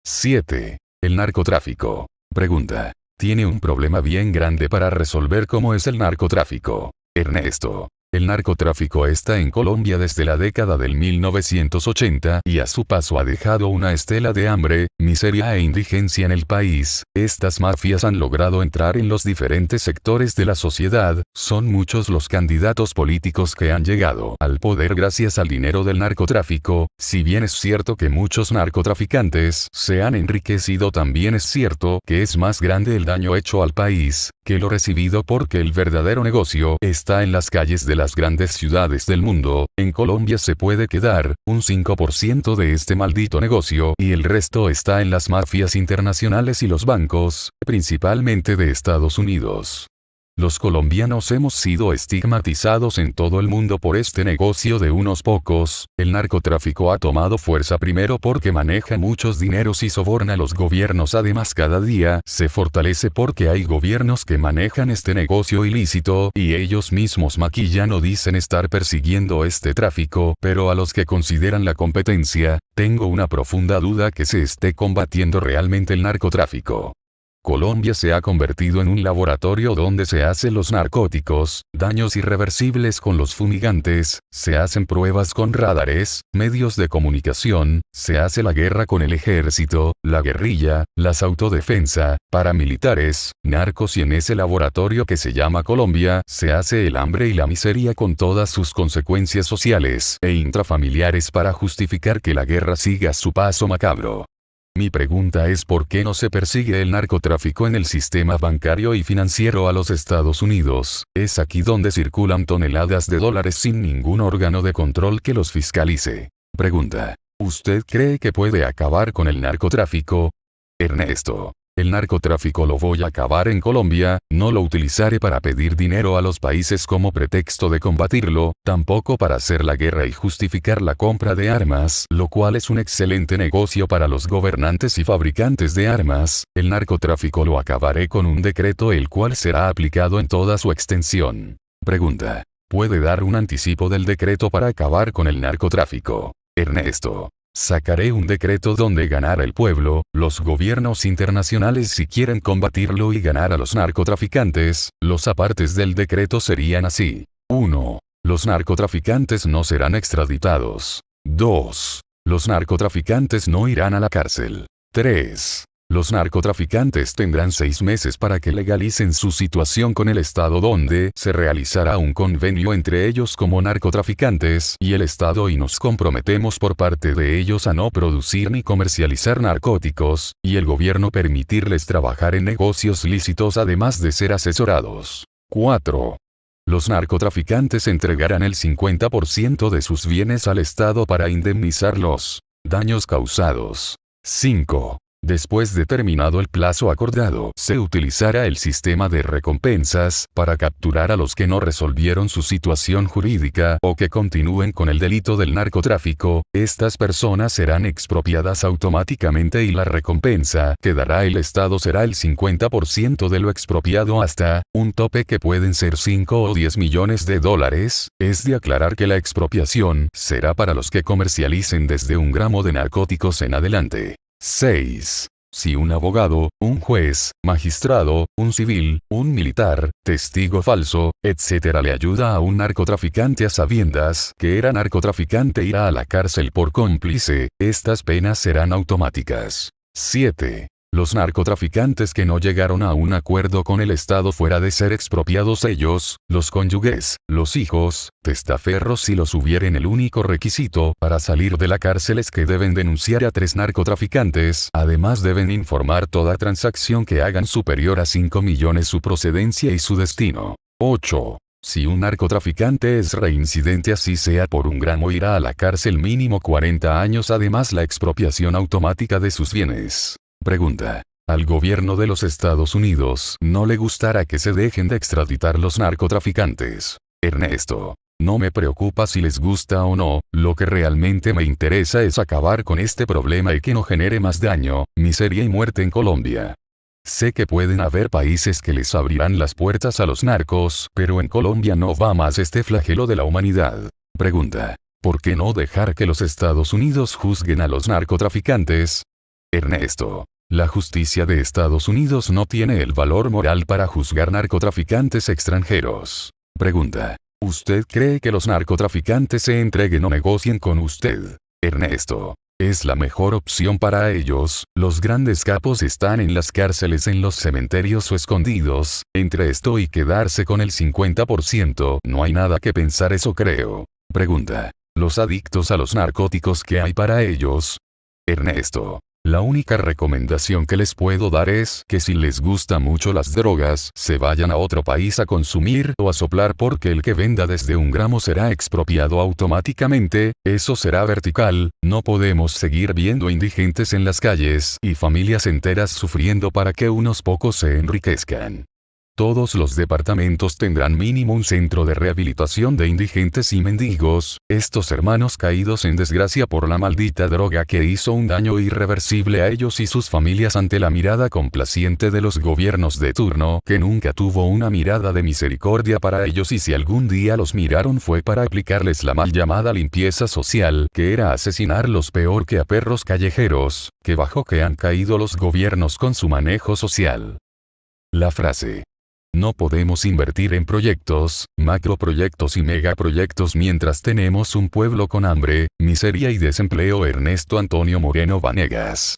7. El narcotráfico. Pregunta. Tiene un problema bien grande para resolver. ¿Cómo es el narcotráfico? Ernesto. El narcotráfico está en Colombia desde la década del 1980 y a su paso ha dejado una estela de hambre, miseria e indigencia en el país. Estas mafias han logrado entrar en los diferentes sectores de la sociedad. Son muchos los candidatos políticos que han llegado al poder gracias al dinero del narcotráfico. Si bien es cierto que muchos narcotraficantes se han enriquecido, también es cierto que es más grande el daño hecho al país que lo recibido, porque el verdadero negocio está en las calles de las grandes ciudades del mundo. En Colombia se puede quedar un 5% de este maldito negocio y el resto está en las mafias internacionales y los bancos, principalmente de Estados Unidos. Los colombianos hemos sido estigmatizados en todo el mundo por este negocio de unos pocos. El narcotráfico ha tomado fuerza primero porque maneja muchos dineros y soborna a los gobiernos. Además, cada día se fortalece porque hay gobiernos que manejan este negocio ilícito y ellos mismos maquillan o dicen estar persiguiendo este tráfico, pero a los que consideran la competencia, tengo una profunda duda que se esté combatiendo realmente el narcotráfico. Colombia se ha convertido en un laboratorio donde se hacen los narcóticos, daños irreversibles con los fumigantes, se hacen pruebas con radares, medios de comunicación, se hace la guerra con el ejército, la guerrilla, las autodefensa, paramilitares, narcos, y en ese laboratorio que se llama Colombia se hace el hambre y la miseria con todas sus consecuencias sociales e intrafamiliares para justificar que la guerra siga su paso macabro. Mi pregunta es: ¿por qué no se persigue el narcotráfico en el sistema bancario y financiero a los Estados Unidos? Es aquí donde circulan toneladas de dólares sin ningún órgano de control que los fiscalice. Pregunta. ¿Usted cree que puede acabar con el narcotráfico? Ernesto. El narcotráfico lo voy a acabar en Colombia, no lo utilizaré para pedir dinero a los países como pretexto de combatirlo, tampoco para hacer la guerra y justificar la compra de armas, lo cual es un excelente negocio para los gobernantes y fabricantes de armas. El narcotráfico lo acabaré con un decreto el cual será aplicado en toda su extensión. Pregunta. ¿Puede dar un anticipo del decreto para acabar con el narcotráfico? Ernesto. Sacaré un decreto donde ganará el pueblo, los gobiernos internacionales si quieren combatirlo y ganar a los narcotraficantes. Los apartes del decreto serían así. 1. Los narcotraficantes no serán extraditados. 2. Los narcotraficantes no irán a la cárcel. 3. Los narcotraficantes tendrán 6 meses para que legalicen su situación con el Estado, donde se realizará un convenio entre ellos como narcotraficantes y el Estado, y nos comprometemos por parte de ellos a no producir ni comercializar narcóticos, y el gobierno permitirles trabajar en negocios lícitos además de ser asesorados. 4. Los narcotraficantes entregarán el 50% de sus bienes al Estado para indemnizar los daños causados. 5. Después de terminado el plazo acordado, se utilizará el sistema de recompensas para capturar a los que no resolvieron su situación jurídica o que continúen con el delito del narcotráfico. Estas personas serán expropiadas automáticamente y la recompensa que dará el Estado será el 50% de lo expropiado, hasta un tope que pueden ser 5 o 10 millones de dólares. Es de aclarar que la expropiación será para los que comercialicen desde 1 gramo de narcóticos en adelante. 6. Si un abogado, un juez, magistrado, un civil, un militar, testigo falso, etc. le ayuda a un narcotraficante a sabiendas que era narcotraficante, irá a la cárcel por cómplice. Estas penas serán automáticas. 7. Los narcotraficantes que no llegaron a un acuerdo con el Estado fuera de ser expropiados ellos, los cónyuges, los hijos, testaferros si los hubieren, el único requisito para salir de la cárcel es que deben denunciar a 3 narcotraficantes, además deben informar toda transacción que hagan superior a 5 millones su procedencia y su destino. 8. Si un narcotraficante es reincidente, así sea por 1 gramo, irá a la cárcel mínimo 40 años, además la expropiación automática de sus bienes. Pregunta. Al gobierno de los Estados Unidos no le gustará que se dejen de extraditar los narcotraficantes. Ernesto. No me preocupa si les gusta o no, lo que realmente me interesa es acabar con este problema y que no genere más daño, miseria y muerte en Colombia. Sé que pueden haber países que les abrirán las puertas a los narcos, pero en Colombia no va más este flagelo de la humanidad. Pregunta. ¿Por qué no dejar que los Estados Unidos juzguen a los narcotraficantes? Ernesto. La justicia de Estados Unidos no tiene el valor moral para juzgar narcotraficantes extranjeros. Pregunta. ¿Usted cree que los narcotraficantes se entreguen o negocien con usted? Ernesto. Es la mejor opción para ellos, los grandes capos están en las cárceles, en los cementerios o escondidos, entre esto y quedarse con el 50%, no hay nada que pensar, eso creo. Pregunta. ¿Los adictos a los narcóticos qué hay para ellos? Ernesto. La única recomendación que les puedo dar es que si les gusta mucho las drogas, se vayan a otro país a consumir o a soplar, porque el que venda desde 1 gramo será expropiado automáticamente, eso será vertical, no podemos seguir viendo indigentes en las calles y familias enteras sufriendo para que unos pocos se enriquezcan. Todos los departamentos tendrán mínimo un centro de rehabilitación de indigentes y mendigos, estos hermanos caídos en desgracia por la maldita droga que hizo un daño irreversible a ellos y sus familias ante la mirada complaciente de los gobiernos de turno, que nunca tuvo una mirada de misericordia para ellos, y si algún día los miraron fue para aplicarles la mal llamada limpieza social, que era asesinarlos peor que a perros callejeros, que bajo que han caído los gobiernos con su manejo social. La frase. No podemos invertir en proyectos, macroproyectos y megaproyectos mientras tenemos un pueblo con hambre, miseria y desempleo. Ernesto Antonio Moreno Vanegas.